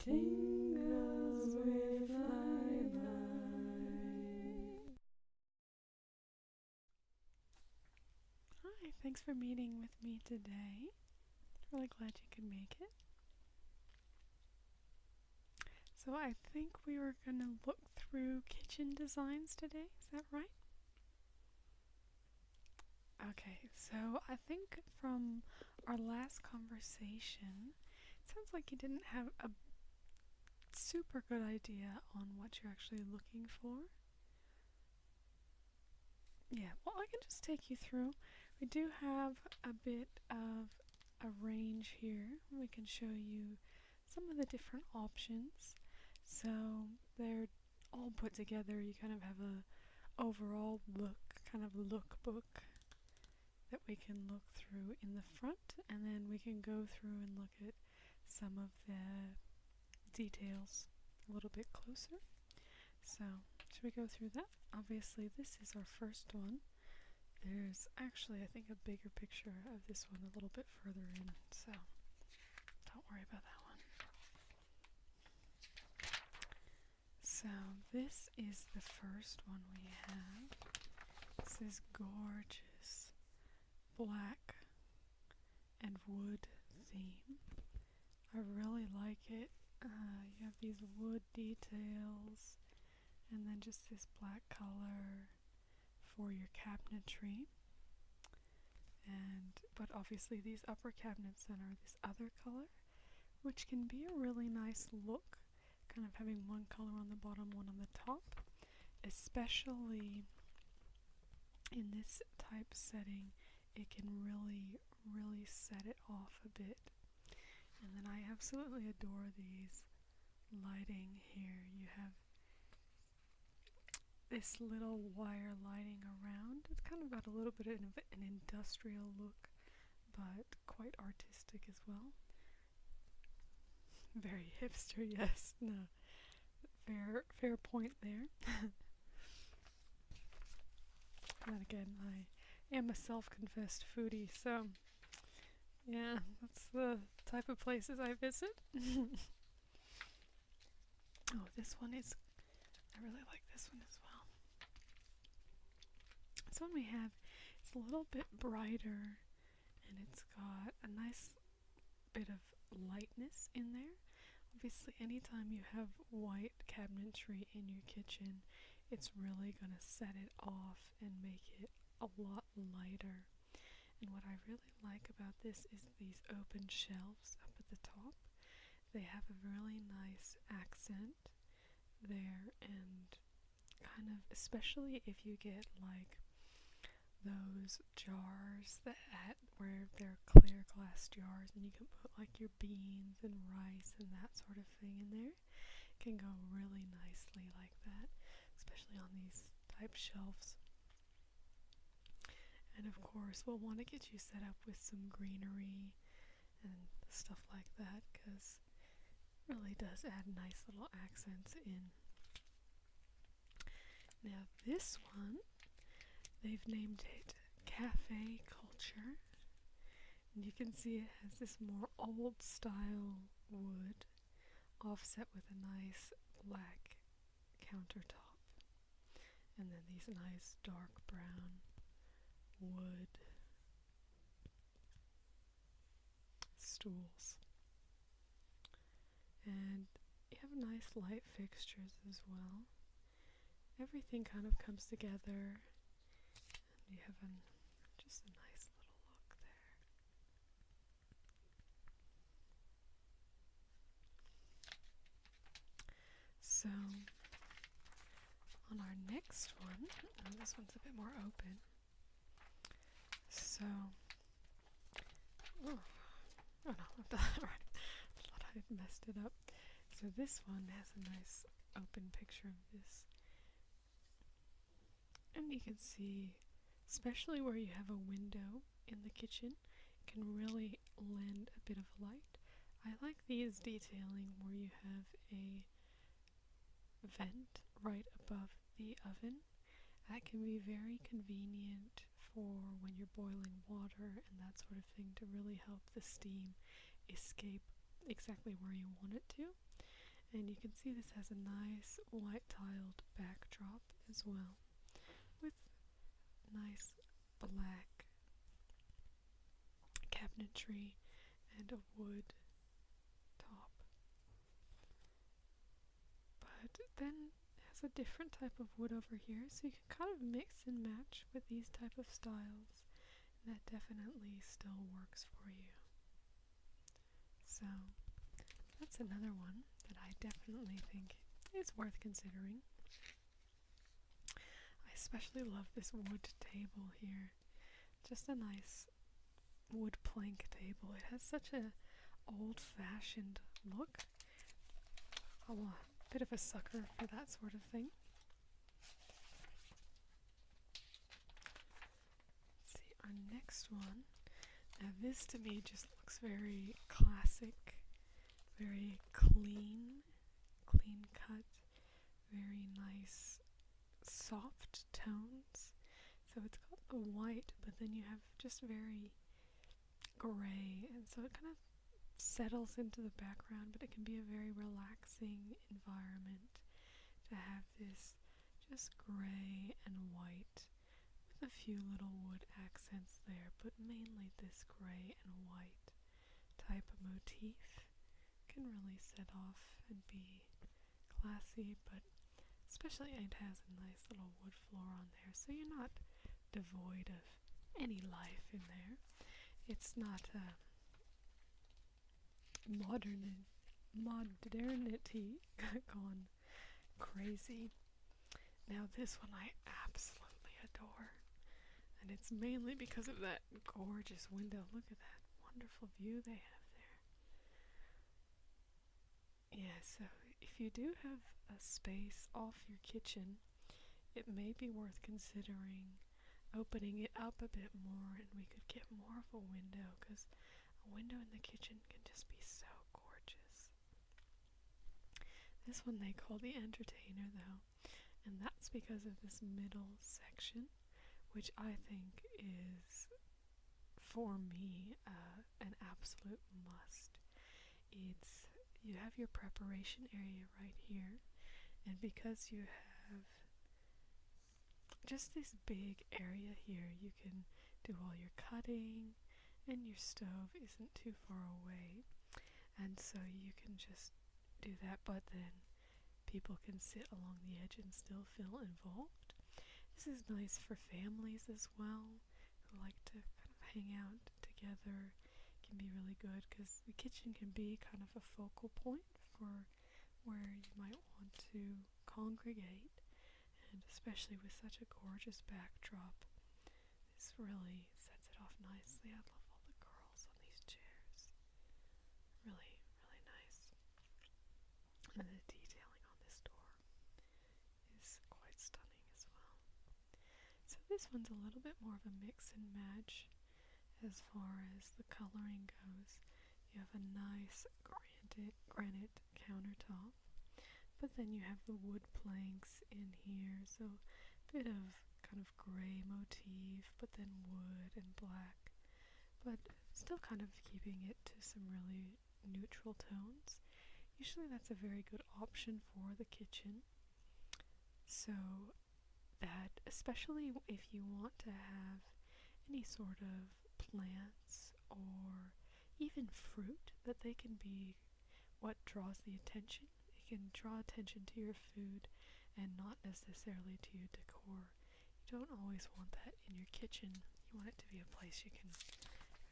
Tingles may fly by. Hi, thanks for meeting with me today. Really glad you could make it. So I think we were going to look through kitchen designs today, is that right? Okay, so I think from our last conversation, it sounds like you didn't have a super good idea on what you're actually looking for. Yeah, well, I can just take you through. We do have a bit of a range here. We can show you some of the different options. So they're all put together. You kind of have a overall look, kind of lookbook that we can look through in the front, and then we can go through and look at some of the details a little bit closer. So, should we go through that? Obviously, this is our first one. There's actually, I think, a bigger picture of this one a little bit further in, so don't worry about that one. So, this is the first one we have. This is gorgeous black and wood theme. I really like it. You have these wood details and then just this black color for your cabinetry. But obviously these upper cabinets then are this other color, which can be a really nice look, kind of having one color on the bottom, one on the top, especially in this type setting. It can really set it off a bit. And then I absolutely adore these lighting here. You have this little wire lighting around. It's kind of got a little bit of an industrial look, but quite artistic as well. Very hipster, yes. No, fair point there. And again, I am a self-confessed foodie, so yeah, that's the type of places I visit. Oh, this one is, I really like this one as well. This one we have, it's a little bit brighter, and it's got a nice bit of lightness in there. Obviously, anytime you have white cabinetry in your kitchen, it's really going to set it off and make it a lot lighter. And what I really like about this is these open shelves up at the top. They have a really nice accent there, and kind of, especially if you get like those jars where they're clear glass jars, and you can put like your beans and rice and that sort of thing in there. It can go really nicely like that, especially on these type shelves. And of course, we'll want to get you set up with some greenery and stuff like that, because it really does add nice little accents in. Now this one, they've named it Cafe Culture, and you can see it has this more old style wood offset with a nice black countertop, and then these nice dark brown wood stools. And you have nice light fixtures as well. Everything kind of comes together, and you have just a nice little look there. So on our next one, this one's a bit more open. So, oh no, I've done it right. I thought I had messed it up. So this one has a nice open picture of this. And you can see, especially where you have a window in the kitchen, can really lend a bit of light. I like these detailing where you have a vent right above the oven. That can be very convenient for when you're boiling water and that sort of thing, to really help the steam escape exactly where you want it to. And you can see this has a nice white tiled backdrop as well, with nice black cabinetry and a wood top. But then it has a different type of wood over here, so you can kind of mix and match with these type of styles, and that definitely still works for you. So that's another one that I definitely think is worth considering. I especially love this wood table here. Just a nice wood plank table. It has such a old-fashioned look. I'm a bit of a sucker for that sort of thing. Let's see, our next one. Now this to me just looks very classic, very clean cut, very nice soft tones. So it's got the white, but then you have just very gray, and so it kind of settles into the background, but it can be a very relaxing environment to have this just gray and white with a few little wood accents there, but mainly this gray and white type of motif can really set off and be classy, but especially it has a nice little wood floor on there, so you're not devoid of any life in there. It's not modernity gone crazy. Now this one I absolutely adore, and it's mainly because of that gorgeous window. Look at that wonderful view they have there. Yeah, so if you do have a space off your kitchen, it may be worth considering opening it up a bit more, and we could get more of a window, because a window in the kitchen can just be so gorgeous. This one they call the entertainer though, and that's because of this middle section, which I think is, for me, an absolute must. You have your preparation area right here, and because you have just this big area here, you can do all your cutting, and your stove isn't too far away, and so you can just do that, but then people can sit along the edge and still feel involved. This is nice for families as well, who like to kind of hang out together. It can be really good, because the kitchen can be kind of a focal point for where you might want to congregate. And especially with such a gorgeous backdrop, this really sets it off nicely. I love all the curls on these chairs. Really, really nice. And the detailing on this door is quite stunning as well. So this one's a little bit more of a mix and match as far as the coloring goes. You have a nice granite countertop, but then you have the wood planks in here, so a bit of kind of gray motif, but then wood and black, but still kind of keeping it to some really neutral tones. Usually that's a very good option for the kitchen, so that, especially if you want to have any sort of plants or even fruit, that they can be what draws the attention. It can draw attention to your food and not necessarily to your decor. You don't always want that in your kitchen. You want it to be a place you can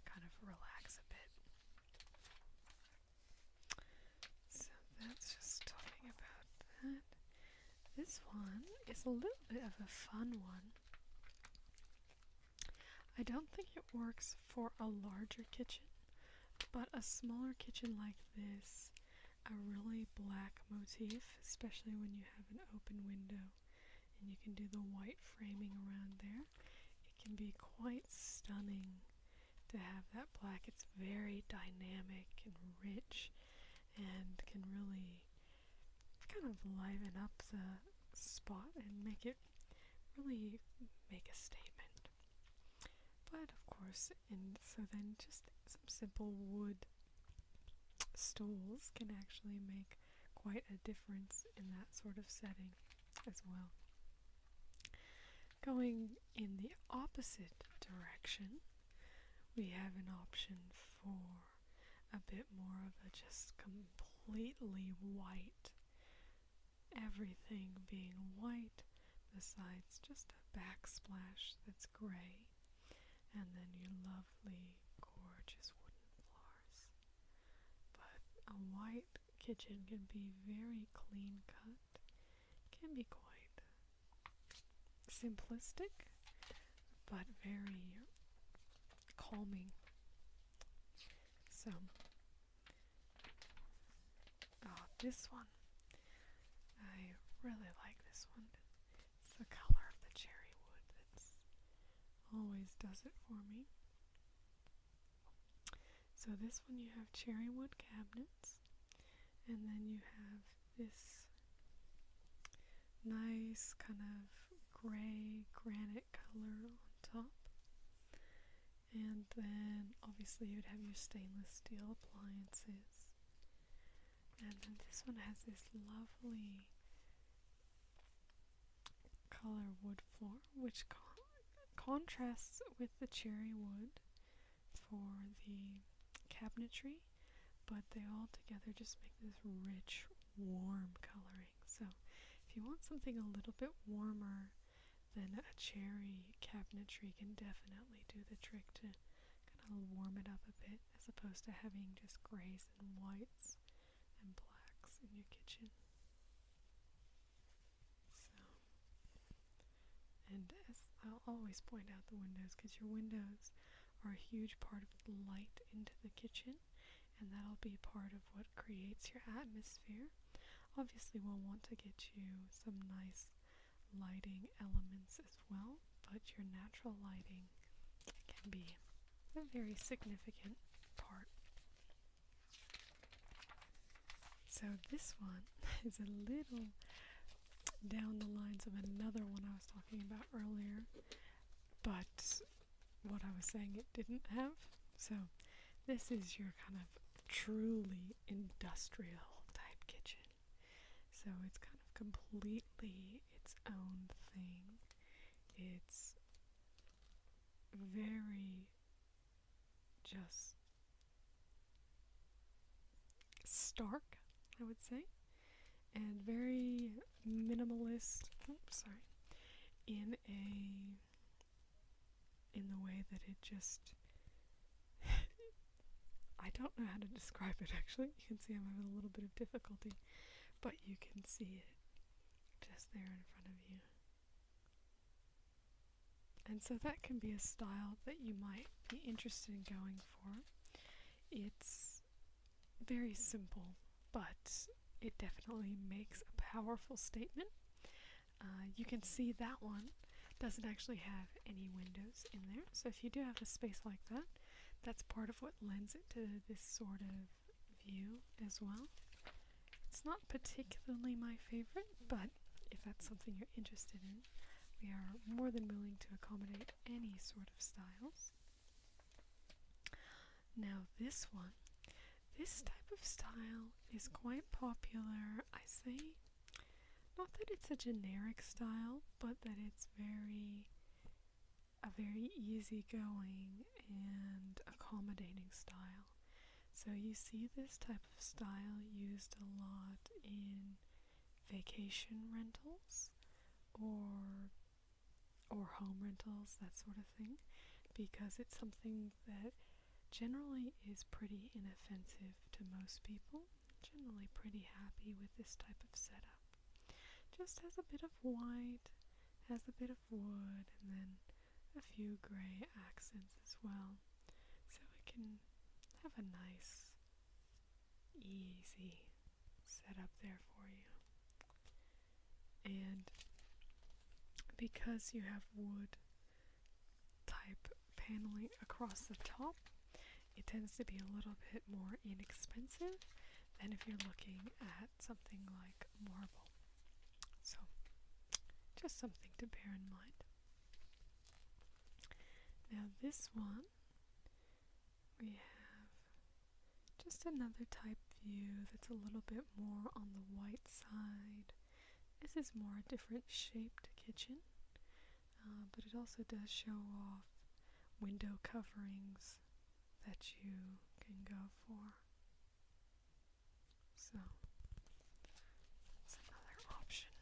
kind of relax a bit. So that's just talking about that. This one is a little bit of a fun one. I don't think it works for a larger kitchen, but a smaller kitchen like this, a really black motif, especially when you have an open window and you can do the white framing around there, it can be quite stunning to have that black. It's very dynamic and rich and can really kind of liven up the spot and make it really make a statement. But of course, and so then just some simple wood stools can actually make quite a difference in that sort of setting as well. Going in the opposite direction, we have an option for a bit more of a just completely white, everything being white besides just a backsplash that's gray, and then your lovely, gorgeous wooden floors. But a white kitchen can be very clean cut, can be quite simplistic, but very calming. So, this one, I really like this one. It's the color of the cherry wood that's always does it for me. So this one you have cherry wood cabinets, and then you have this nice kind of gray granite color on top. And then obviously you'd have your stainless steel appliances. And then this one has this lovely color wood floor, which contrasts with the cherry wood for the cabinetry, but they all together just make this rich, warm coloring. So if you want something a little bit warmer, then a cherry cabinetry can definitely do the trick to kind of warm it up a bit, as opposed to having just grays and whites and blacks in your kitchen. So, and as I'll always point out the windows, because your windows are a huge part of the light into the kitchen, and that'll be part of what creates your atmosphere. Obviously we'll want to get you some nice lighting elements as well, but your natural lighting can be a very significant part. So this one is a little down the lines of another one I was talking about earlier, but what I was saying it didn't have. So this is your kind of truly industrial type kitchen. So it's kind of completely its own thing. It's very just stark, I would say, and very minimalist. In the way that it just I don't know how to describe it actually. You can see I'm having a little bit of difficulty, but you can see it just there in front of you. And so that can be a style that you might be interested in going for. It's very simple, but it definitely makes a powerful statement. You can see that one doesn't actually have any windows in there, so if you do have a space like that, that's part of what lends it to this sort of view as well. It's not particularly my favorite, but if that's something you're interested in, we are more than willing to accommodate any sort of styles. Now this one, this type of style is quite popular. I say, not that it's a generic style, but that it's a very easygoing and accommodating style. So you see this type of style used a lot in vacation rentals or home rentals, that sort of thing, because it's something that generally is pretty inoffensive to most people, generally pretty happy with this type of setup. Just has a bit of white, has a bit of wood, and then a few gray accents as well. So it can have a nice, easy setup there for you. And because you have wood type paneling across the top, it tends to be a little bit more inexpensive than if you're looking at something like marble. So, just something to bear in mind. Now this one, we have just another type view that's a little bit more on the white side. This is more a different shaped kitchen, but it also does show off window coverings that you can go for. So that's another option.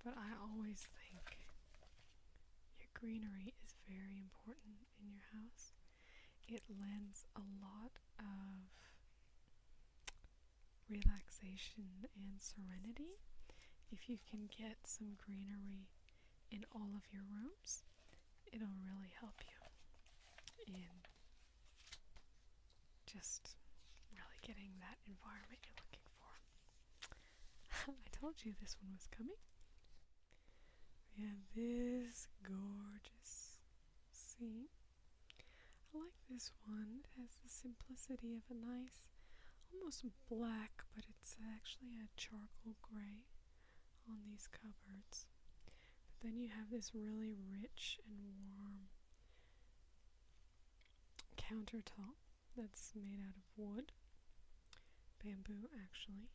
But I always think your greenery is very important in your house. It lends a lot of relaxation and serenity. If you can get some greenery in all of your rooms, it'll really help you in just really getting that environment you're looking for. I told you this one was coming. We have this gorgeous scene. I like this one. It has the simplicity of a nice, almost black, but it's actually a charcoal gray on these cupboards. But then you have this really rich and warm countertop that's made out of wood, bamboo actually.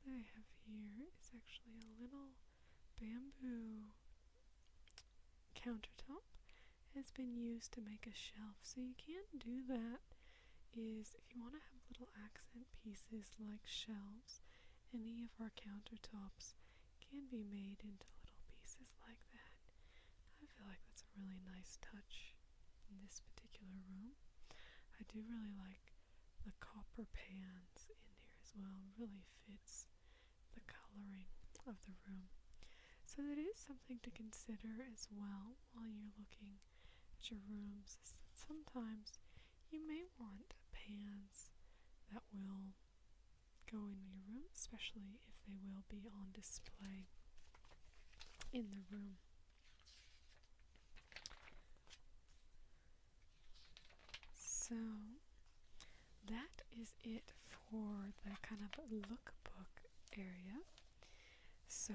What I have here is actually a little bamboo countertop. Has been used to make a shelf, so you can do that. Is if you want to have little accent pieces like shelves, any of our countertops can be made into little pieces like that. I feel like that's a really nice touch in this particular room. I do really like the copper pans in here as well. It really fits the coloring of the room. So that is something to consider as well while you're looking at your rooms, is that sometimes you may want pans that will go in your room, especially if they will be on display in the room. So that is it for the kind of lookbook area. So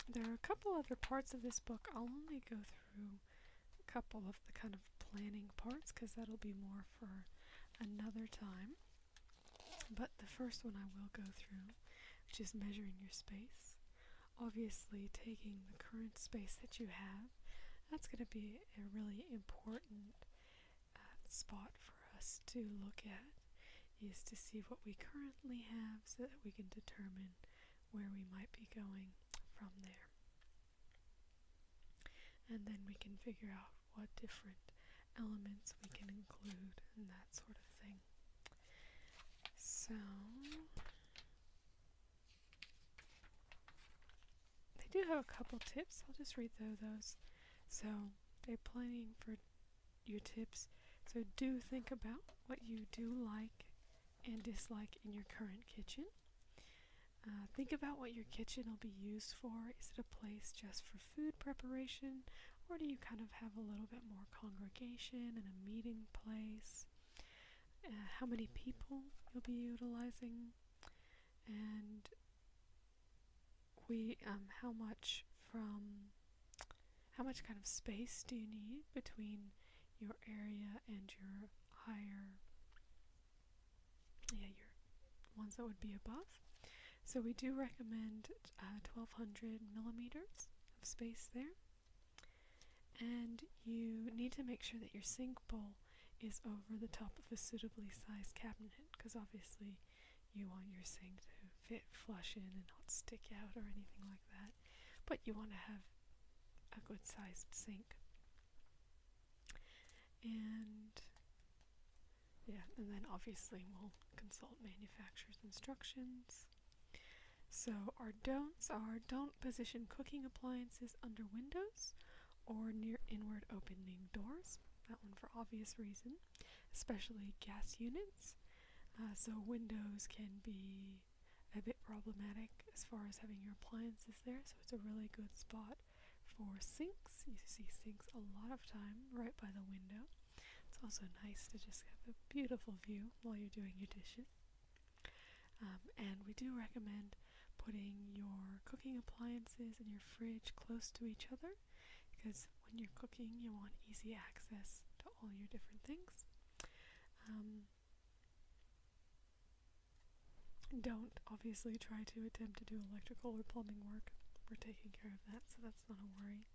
there are a couple other parts of this book. I'll only go through a couple of the kind of planning parts because that'll be more for another time. But the first one I will go through, which is measuring your space. Obviously, taking the current space that you have, that's going to be a really important spot for us to look at, is to see what we currently have so that we can determine where we might be going from there. And then we can figure out what different elements we can include and that sort of thing. So they do have a couple tips. I'll just read through those. So they're planning for your tips. So do think about what you do like and dislike in your current kitchen. Think about what your kitchen will be used for. Is it a place just for food preparation, or do you kind of have a little bit more congregation and a meeting place? How many people you'll be utilizing, and how much kind of space do you need between your area and your your ones that would be above. So we do recommend 1200 millimeters of space there. And you need to make sure that your sink bowl is over the top of a suitably sized cabinet, because obviously you want your sink to fit flush in and not stick out or anything like that. But you want to have a good sized sink. And then obviously we'll consult manufacturer's instructions. So our don'ts are: don't position cooking appliances under windows or near inward opening doors. That one for obvious reason, especially gas units. So windows can be a bit problematic as far as having your appliances there, so it's a really good spot for sinks. You see sinks a lot of time right by the window. It's also nice to just have a beautiful view while you're doing your dishes. And we do recommend putting your cooking appliances and your fridge close to each other, because when you're cooking you want easy access to all your different things. Don't obviously try to attempt to do electrical or plumbing work. We're taking care of that, so that's not a worry.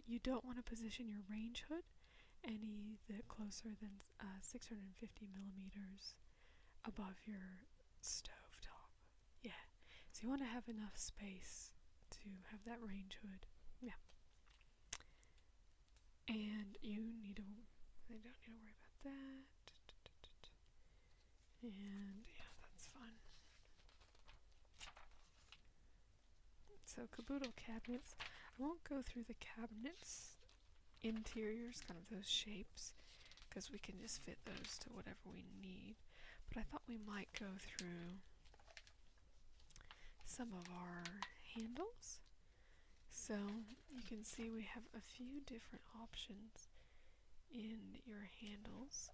You don't want to position your range hood any closer than 650 millimeters above your stove top. Yeah, so you want to have enough space to have that range hood. Yeah. And I don't need to worry about that. And yeah, that's fun. So caboodle cabinets. I won't go through the cabinets interiors, kind of those shapes, because we can just fit those to whatever we need. But I thought we might go through some of our handles. So you can see we have a few different options in your handles.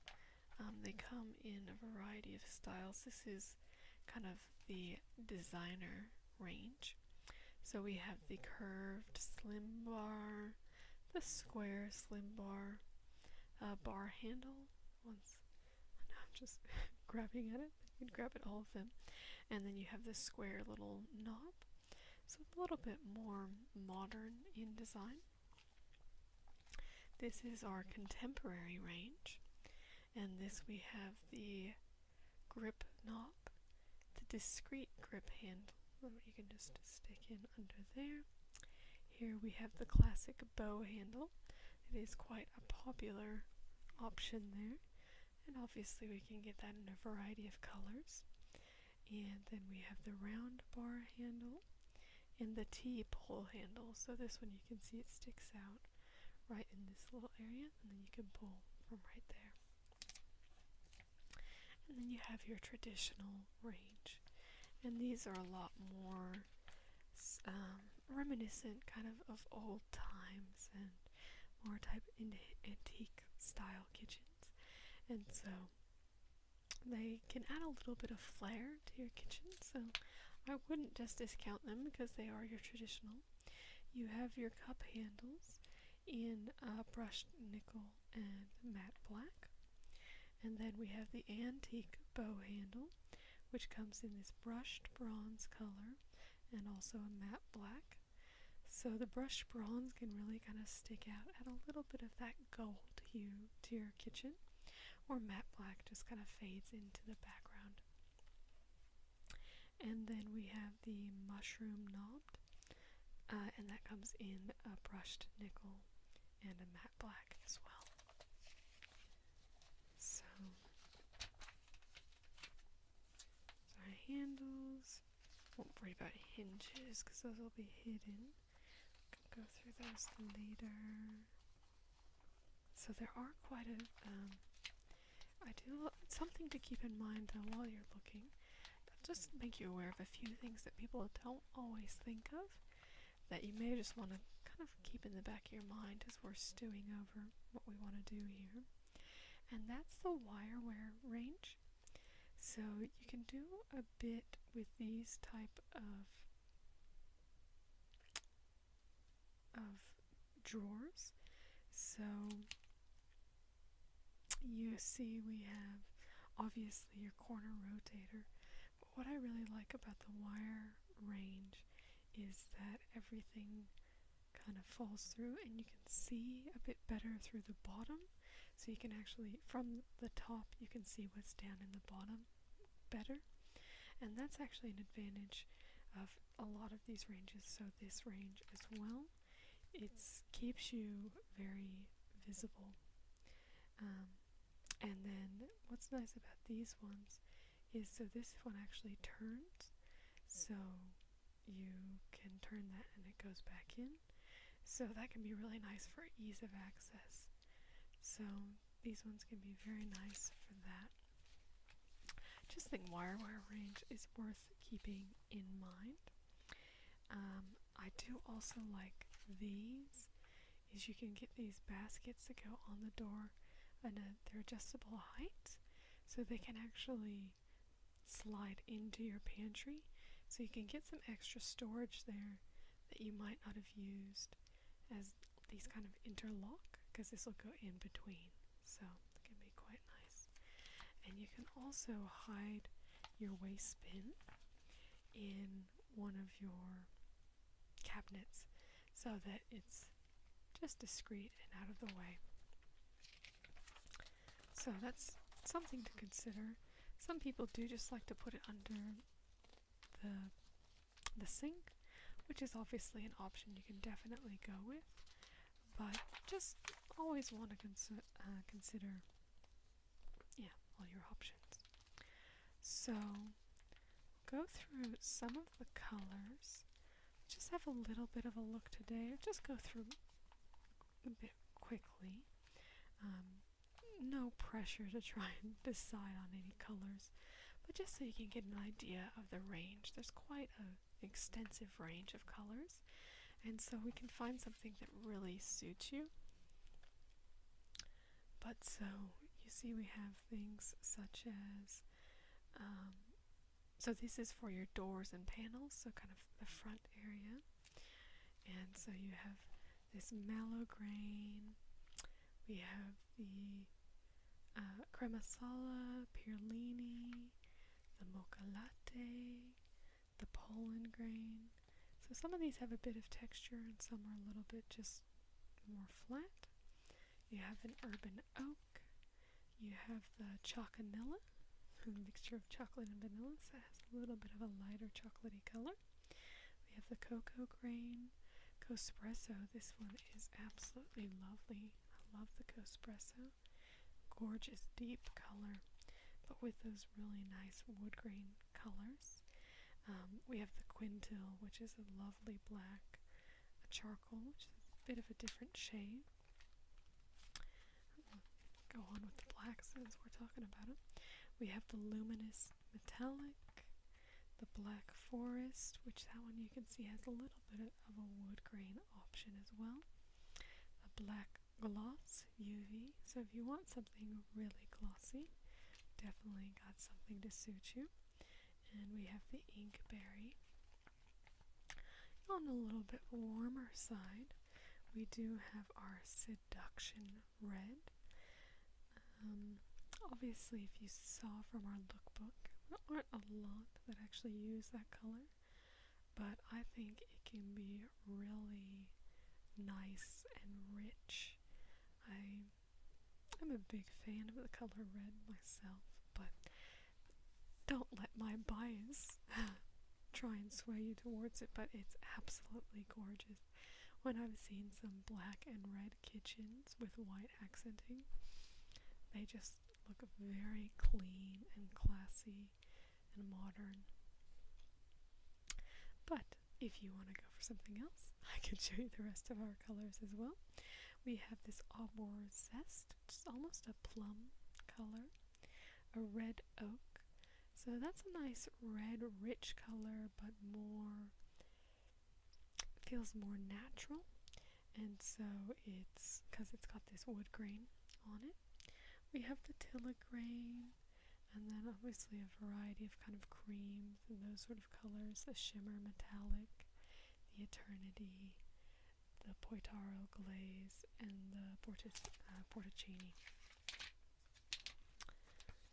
They come in a variety of styles. This is kind of the designer range. So we have the curved slim bar, the square slim bar, bar handle. I'm just grabbing at it. You can grab at all of them. And then you have this square little knob. So a little bit more modern in design. This is our contemporary range. And this we have the grip knob, the discrete grip handle. You can just stick in under there. Here we have the classic bow handle. It is quite a popular option there. And obviously we can get that in a variety of colors. And then we have the round bar handle and the T-pull handle. So this one you can see it sticks out right in this little area, and then you can pull from right there. And then you have your traditional range. And these are a lot more reminiscent kind of old times and more type antique style kitchens. And so they can add a little bit of flair to your kitchen, so I wouldn't just discount them because they are your traditional. You have your cup handles in brushed nickel and matte black. And then we have the antique bow handle, which comes in this brushed bronze color and also a matte black. So the brushed bronze can really kind of stick out, add a little bit of that gold hue to your kitchen, or matte black just kind of fades into the background. And then we have the mushroom knobbed, and that comes in a brushed nickel and a matte black as well. So our handles, won't worry about hinges because those will be hidden. We can go through those later. So there are quite a, something to keep in mind though while you're looking. Just make you aware of a few things that people don't always think of that you may just want to kind of keep in the back of your mind as we're stewing over what we want to do here. And that's the wireware range. So you can do a bit with these type of drawers. So you see we have obviously your corner rotator. But what I really like about the wire range is that everything kind of falls through and you can see a bit better through the bottom. So you can actually, from the top, you can see what's down in the bottom better. And that's actually an advantage of a lot of these ranges. So this range as well, it keeps you very visible. And then what's nice about these ones is, so this one actually turns, so you can turn that and it goes back in. So that can be really nice for ease of access. So these ones can be very nice for that. Just think wireware range is worth keeping in mind. I do also like these, is you can get these baskets that go on the door and they're adjustable height, so they can actually slide into your pantry, so you can get some extra storage there that you might not have used as these kind of interlock, because this will go in between, so it can be quite nice. And you can also hide your waste bin in one of your cabinets so that it's just discreet and out of the way. So that's something to consider. Some people do just like to put it under the sink, which is obviously an option you can definitely go with, but just always want to consider, yeah, all your options. So go through some of the colors. Just have a little bit of a look today. Just go through a bit quickly. No pressure to try and decide on any colors, but just so you can get an idea of the range. There's quite an extensive range of colors, and so we can find something that really suits you. But so you see we have things such as, so this is for your doors and panels, so kind of the front area. And so you have this mallow grain, we have the Cremasala, Pirlini, the Mocha Latte, the Poland grain. So some of these have a bit of texture and some are a little bit just more flat. You have an Urban Oak, you have the Chocanilla, a mixture of chocolate and vanilla, so it has a little bit of a lighter chocolatey color. We have the Cocoa grain, Cospresso. This one is absolutely lovely. I love the Cospresso. Gorgeous deep color, but with those really nice wood grain colors. We have the Quintil, which is a lovely black, a charcoal, which is a bit of a different shade. Go on with the black since we're talking about it. We have the Luminous Metallic, the Black Forest, which that one you can see has a little bit of a wood grain option as well. The Black Gloss UV, so if you want something really glossy, definitely got something to suit you. And we have the Inkberry. On a little bit warmer side, we do have our Seduction Red. Obviously, if you saw from our lookbook, there aren't a lot that actually use that color, but I think it can be really nice and rich. I'm a big fan of the color red myself, but don't let my bias try and sway you towards it, but it's absolutely gorgeous. When I've seen some black and red kitchens with white accenting, they just look very clean and classy and modern. But if you want to go for something else, I can show you the rest of our colors as well. We have this Arbor Zest, which is almost a plum color, a Red Oak. So that's a nice red, rich color, but feels more natural. And so it's, because it's got this wood grain on it. We have the Tilla grain, and then obviously a variety of kind of creams and those sort of colors, the Shimmer Metallic, the Eternity, the Poitaro Glaze, and the Porticini.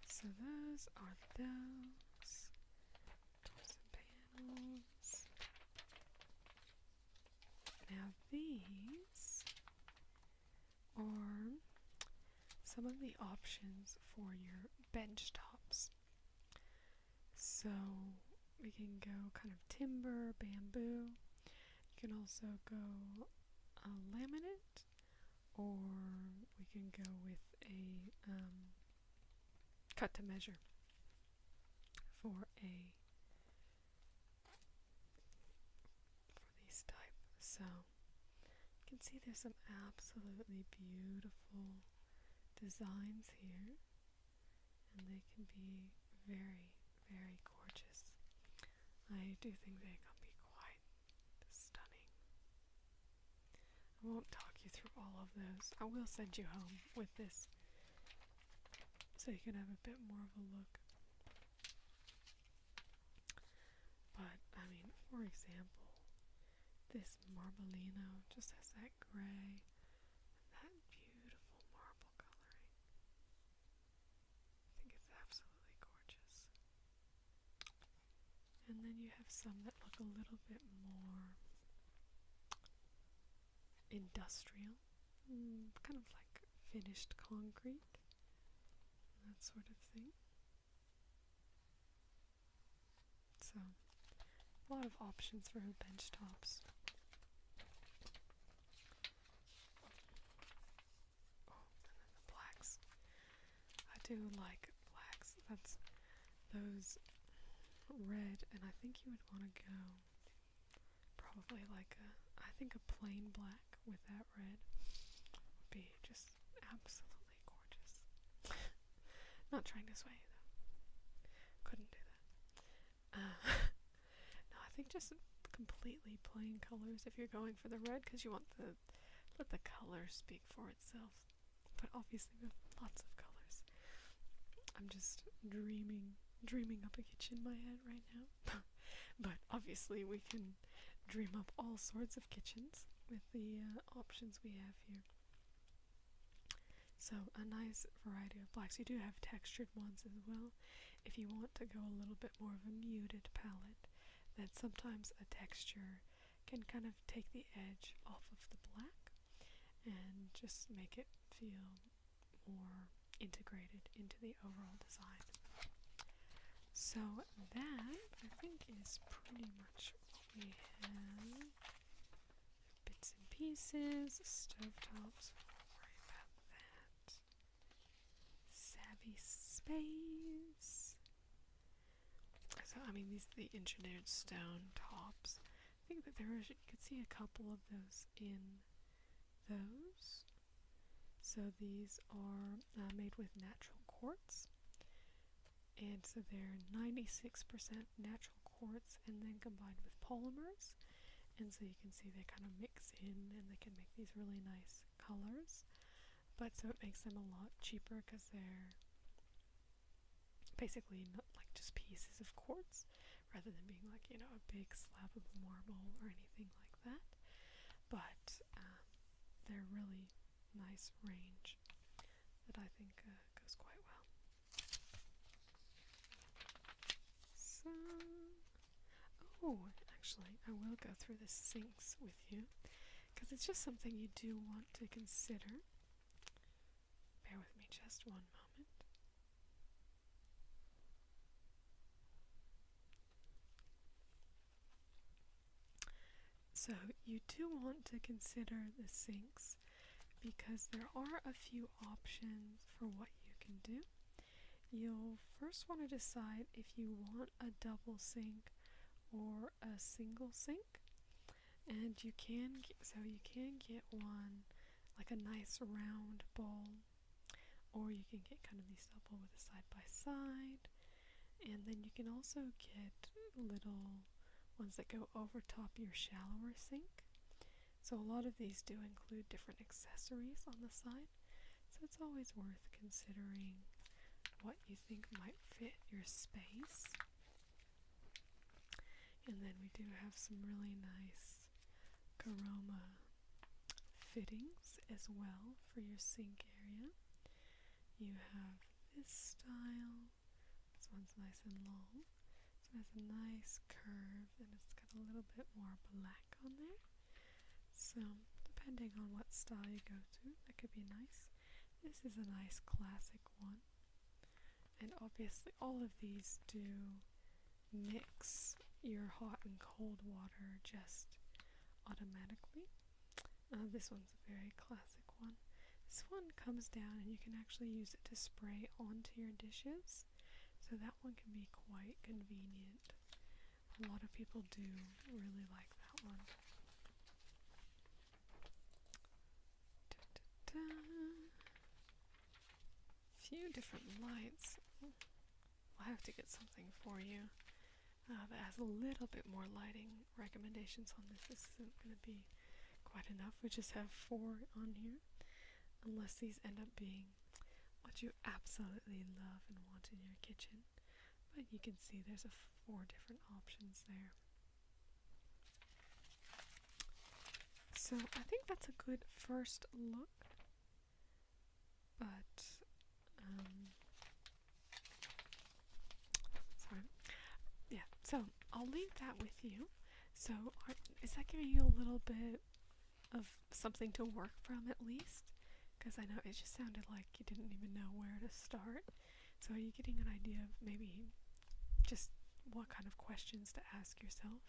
So those are those. Doors and panels. Now these are some of the options for your bench tops. So we can go kind of timber, bamboo. You can also go laminate, or we can go with a cut to measure for these type. So you can see there's some absolutely beautiful designs here, and they can be very, very gorgeous. I do think they can be quite stunning. I won't talk you through all of those. I will send you home with this so you can have a bit more of a look. But, I mean, for example, this Marbolino just has that gray and that beautiful marble coloring. I think it's absolutely gorgeous. you have some that look a little bit more industrial, kind of like finished concrete, that sort of thing. So, a lot of options for bench tops. Oh, and then the blacks. I do like blacks. That's those red, and I think you would want to go probably like I think a plain black with that red would be just absolutely gorgeous. Not trying to sway you though. Couldn't do that. No, I think just completely plain colors if you're going for the red, because you want let the color speak for itself. But obviously with lots of colors. I'm just dreaming up a kitchen in my head right now. But obviously we can dream up all sorts of kitchens with the options we have here. So a nice variety of blacks. You do have textured ones as well. If you want to go a little bit more of a muted palette, then sometimes a texture can kind of take the edge off of the black and just make it feel more integrated into the overall design. So that, I think, is pretty much what we have. Bits and pieces, stovetops, don't worry about that. Savvy space. So, I mean, these are the engineered stone tops. I think that you could see a couple of those in those. So these are made with natural quartz. And so they're 96% natural quartz and then combined with polymers. And so you can see they kind of mix in and they can make these really nice colors. But so it makes them a lot cheaper because they're basically not like just pieces of quartz rather than being like, you know, a big slab of marble or anything like that. But they're really nice range that I think goes quite well. So, oh, actually, I will go through the sinks with you because it's just something you do want to consider. Bear with me just one moment. So you do want to consider the sinks because there are a few options for what you can do. You'll first want to decide if you want a double sink or a single sink, and you can get one like a nice round bowl, or you can get kind of these double with a side by side, and then you can also get little ones that go over top your shallower sink. So a lot of these do include different accessories on the side, so it's always worth considering what you think might fit your space. And then we do have some really nice Caroma fittings as well for your sink area. You have this style. This one's nice and long. So it has a nice curve and it's got a little bit more black on there. So depending on what style you go to, that could be nice. This is a nice classic one. And obviously all of these do mix your hot and cold water just automatically. This one's a very classic one. This one comes down and you can actually use it to spray onto your dishes. So that one can be quite convenient. A lot of people do really like that one. Few different lights. I'll have to get something for you that has a little bit more lighting recommendations on this. This isn't going to be quite enough. We just have 4 on here, unless these end up being what you absolutely love and want in your kitchen. But you can see there's 4 different options there. So I think that's a good first look. But sorry. Yeah, so I'll leave that with you. So, is that giving you a little bit of something to work from at least? Because I know it just sounded like you didn't even know where to start. So, are you getting an idea of maybe just what kind of questions to ask yourself?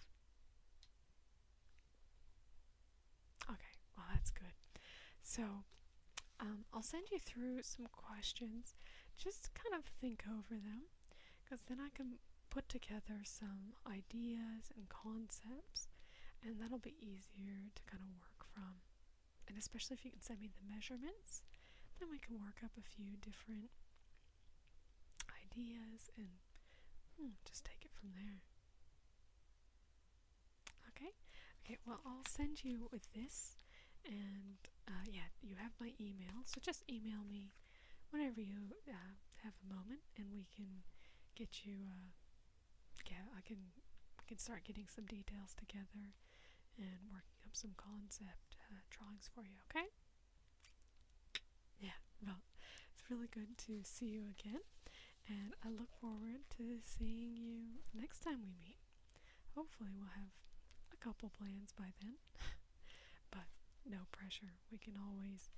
Okay, well, that's good. So, I'll send you through some questions. Just kind of think over them, because then I can put together some ideas and concepts, and that'll be easier to kind of work from. And especially if you can send me the measurements, then we can work up a few different ideas and just take it from there. Okay? Okay, well, I'll send you with this, and yeah, you have my email, so just email me whenever you have a moment, and we can get you, we can start getting some details together and working up some concept drawings for you, okay? Yeah, well, it's really good to see you again, and I look forward to seeing you next time we meet. Hopefully we'll have a couple plans by then, but no pressure. We can always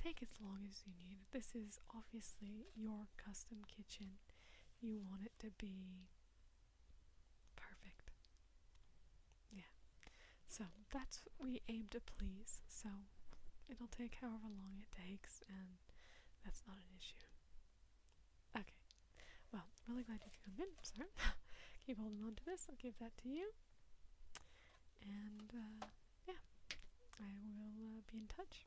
take as long as you need. This is obviously your custom kitchen. You want it to be perfect. Yeah. So that's what we aim to please. So it'll take however long it takes, and that's not an issue. Okay. Well, really glad you could come in. Sorry. Keep holding on to this. I'll give that to you. And yeah, I will be in touch.